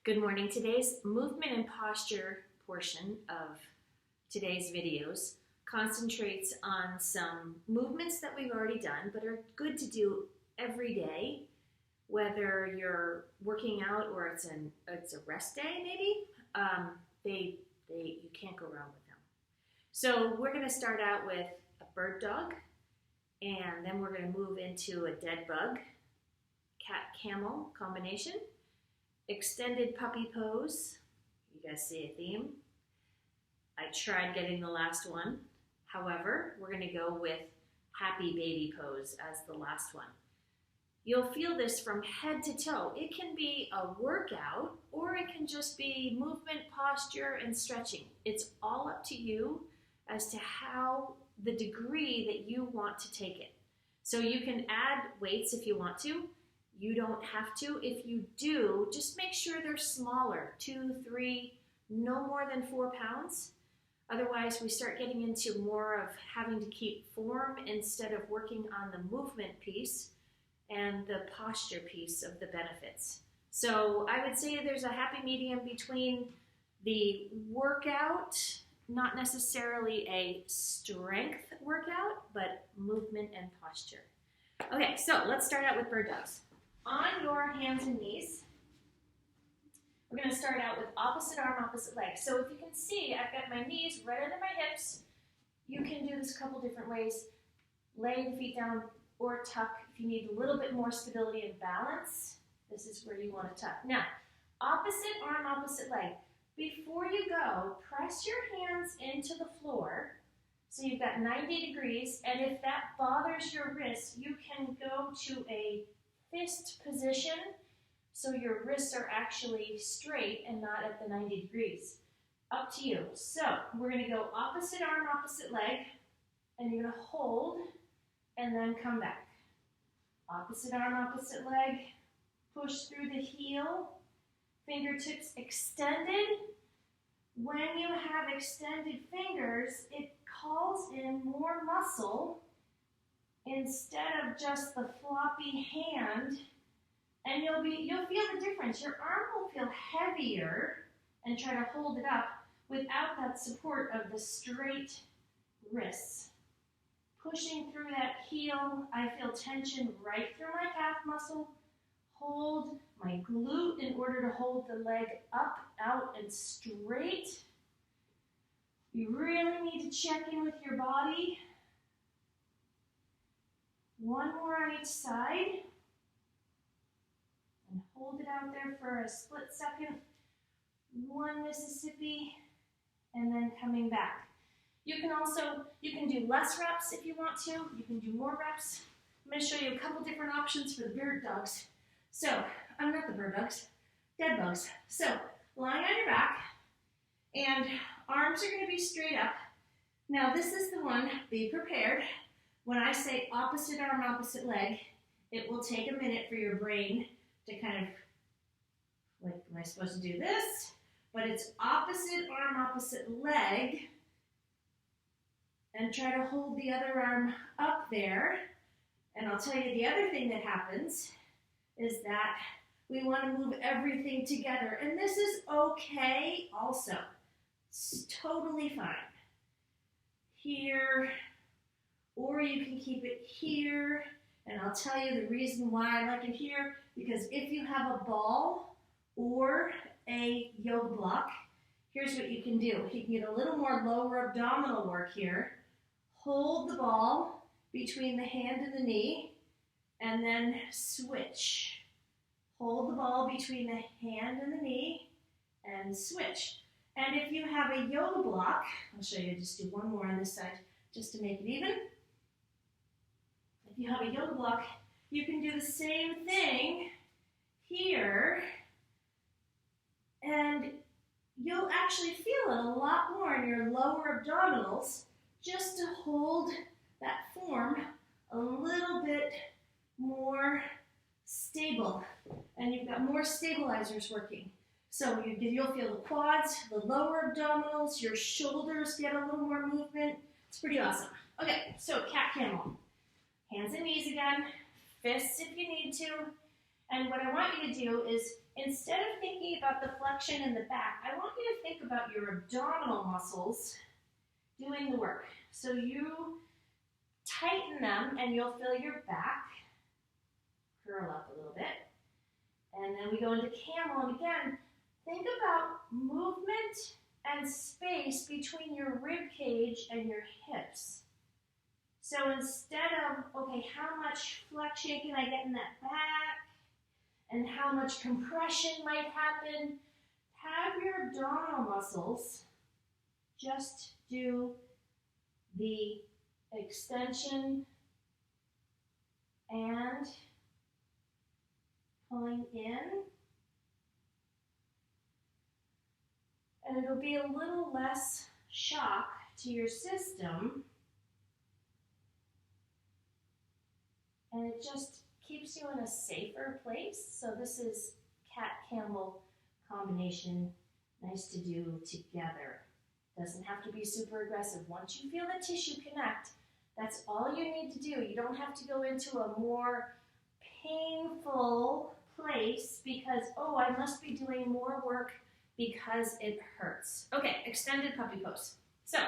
Good morning. Today's movement and posture portion of today's videos concentrates on some movements that we've already done but are good to do every day, whether you're working out or it's a rest day maybe. You can't go wrong with them. So we're going to start out with a bird dog, and then we're going to move into a dead bug, cat-camel combination. Extended puppy pose. You guys see a theme? I tried getting the last one. However, we're going to go with happy baby pose as the last one. You'll feel this from head to toe. It can be a workout or it can just be movement, posture, and stretching. It's all up to you as to how the degree that you want to take it. So you can add weights if you want to. You don't have to. If you do, just make sure they're smaller, 2, 3, no more than 4 pounds. Otherwise, we start getting into more of having to keep form instead of working on the movement piece and the posture piece of the benefits. So I would say there's a happy medium between the workout, not necessarily a strength workout, but movement and posture. Okay, so let's start out with bird dogs. On your hands and knees, we're going to start out with opposite arm, opposite leg. So if you can see, I've got my knees right under my hips. You can do this a couple different ways. Lay the feet down or tuck if you need a little bit more stability and balance. This is where you want to tuck. Now, opposite arm, opposite leg. Before you go, press your hands into the floor. So you've got 90 degrees, and if that bothers your wrists, you can go to a fist position, so your wrists are actually straight and not at the 90 degrees. Up to you. So we're going to go opposite arm, opposite leg, and you're going to hold and then come back. Opposite arm, opposite leg, push through the heel, fingertips extended. When you have extended fingers, it calls in more muscle instead of just the floppy hand, and you'll feel the difference. Your arm will feel heavier and try to hold it up without that support of the straight wrists. Pushing through that heel, I feel tension right through my calf muscle. Hold my glute in order to hold the leg up, out, and straight. You really need to check in with your body. One more on each side, and hold it out there for a split second. One Mississippi, and then coming back. You can do less reps if you want to. You can do more reps. I'm going to show you a couple different options for the bird dogs. So, I'm not the bird dogs, dead bugs. So, lying on your back, and arms are going to be straight up. Now, this is the one, be prepared. When I say opposite arm, opposite leg, it will take a minute for your brain to kind of, like, am I supposed to do this? But it's opposite arm, opposite leg, and try to hold the other arm up there. And I'll tell you the other thing that happens is that we want to move everything together. And this is okay also. It's totally fine. Here, or you can keep it here, and I'll tell you the reason why I like it here, because if you have a ball or a yoga block, here's what you can do. You can get a little more lower abdominal work here. Hold the ball between the hand and the knee, and then switch. Hold the ball between the hand and the knee, and switch. And if you have a yoga block, I'll show you, just do one more on this side, just to make it even. If you have a yoga block, you can do the same thing here, and you'll actually feel it a lot more in your lower abdominals just to hold that form a little bit more stable, and you've got more stabilizers working. So you'll feel the quads, the lower abdominals, your shoulders get a little more movement. It's pretty awesome. Okay, so cat-camel. Hands and knees again, fists if you need to. And what I want you to do is, instead of thinking thinking about the flexion in the back, I want you to think about your abdominal muscles doing the work. So you tighten them and you'll feel your back curl up a little bit. And then we go into camel, and again, think about movement and space between your rib cage and your hips. So instead of, okay, how much flexion can I get in that back? And how much compression might happen? Have your abdominal muscles just do the extension and pulling in. And it'll be a little less shock to your system. And it just keeps you in a safer place. So this is cat-camel combination, nice to do together. Doesn't have to be super aggressive. Once you feel the tissue connect, that's all you need to do. You don't have to go into a more painful place because, oh, I must be doing more work because it hurts. Okay, extended puppy pose. So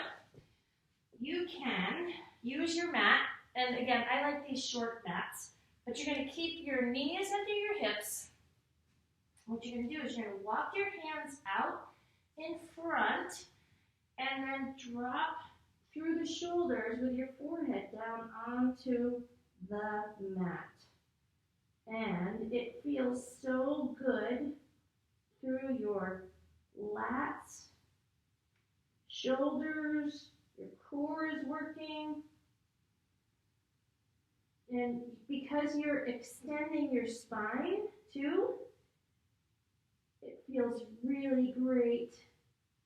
you can use your mat, and again, I like these short mats, but you're going to keep your knees under your hips. What you're going to do is you're going to walk your hands out in front and then drop through the shoulders with your forehead down onto the mat. And it feels so good through your lats, shoulders, your core is working. And because you're extending your spine too, it feels really great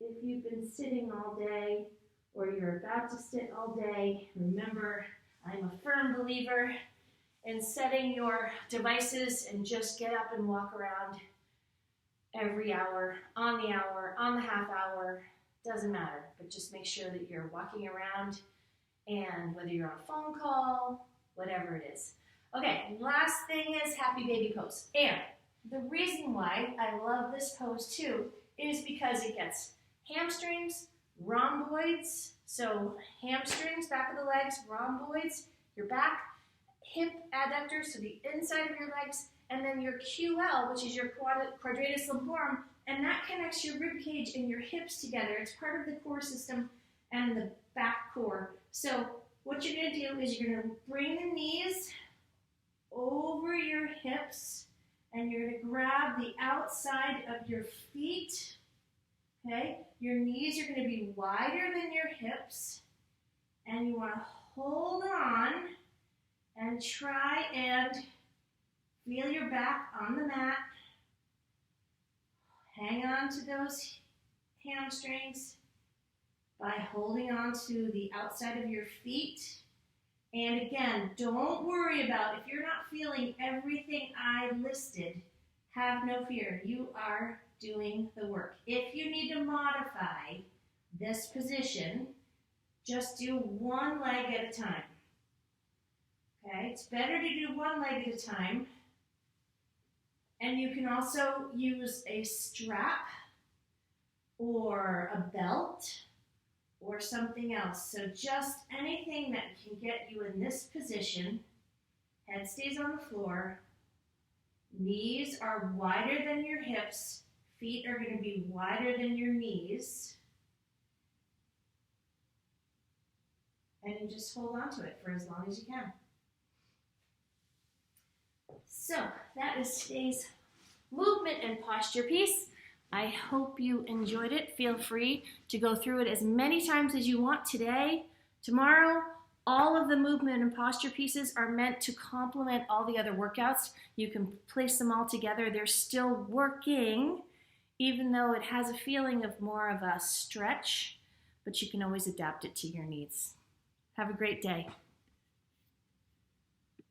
if you've been sitting all day or you're about to sit all day. Remember, I'm a firm believer in setting your devices and just get up and walk around every hour, on the half hour, doesn't matter, but just make sure that you're walking around, and whether you're on a phone call, whatever it is. Okay, last thing is happy baby pose. And the reason why I love this pose too is because it gets hamstrings, rhomboids, so hamstrings, back of the legs, rhomboids, your back, hip adductors, so the inside of your legs, and then your QL, which is your quadratus lumborum, and that connects your rib cage and your hips together. It's part of the core system and the back core. So what you're going to do is you're going to bring the knees over your hips, and you're going to grab the outside of your feet. Okay? Your knees are going to be wider than your hips, and you want to hold on and try and feel your back on the mat. Hang on to those hamstrings by holding on to the outside of your feet. And again, don't worry about if you're not feeling everything I listed. Have no fear. You are doing the work. If you need to modify this position, just do one leg at a time. Okay, it's better to do one leg at a time. And you can also use a strap or a belt or something else. So just anything that can get you in this position. Head stays on the floor. Knees are wider than your hips. Feet are going to be wider than your knees. And you just hold on to it for as long as you can. So that is today's movement and posture piece. I hope you enjoyed it. Feel free to go through it as many times as you want today, tomorrow. All of the movement and posture pieces are meant to complement all the other workouts. You can place them all together. They're still working, even though it has a feeling of more of a stretch, but you can always adapt it to your needs. Have a great day.